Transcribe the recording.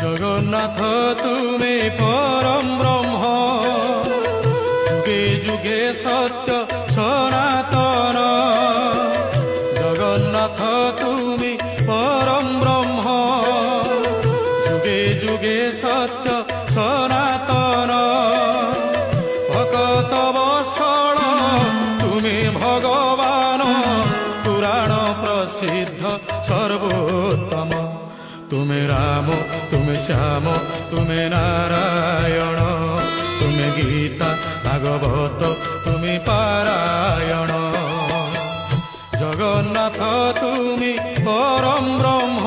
জগন্নাথ তুমি পরম ব্রহ্ম, যুগে যুগে সত্য সনাতন। জগন্নাথ তুমি পরম ব্রহ্ম, যুগে যুগে সত্য সনাতন। ভকত বৎসল তুমি ভগবান, পুরাণ প্রসিদ্ধ সর্বোত্তম। তুমি রাম, তুমি শ্যাম, তুমি নারায়ণ, তুমি গীতা ভাগবত, তুমি পারায়ণ। জগন্নাথ তুমি পরম ব্রহ্ম।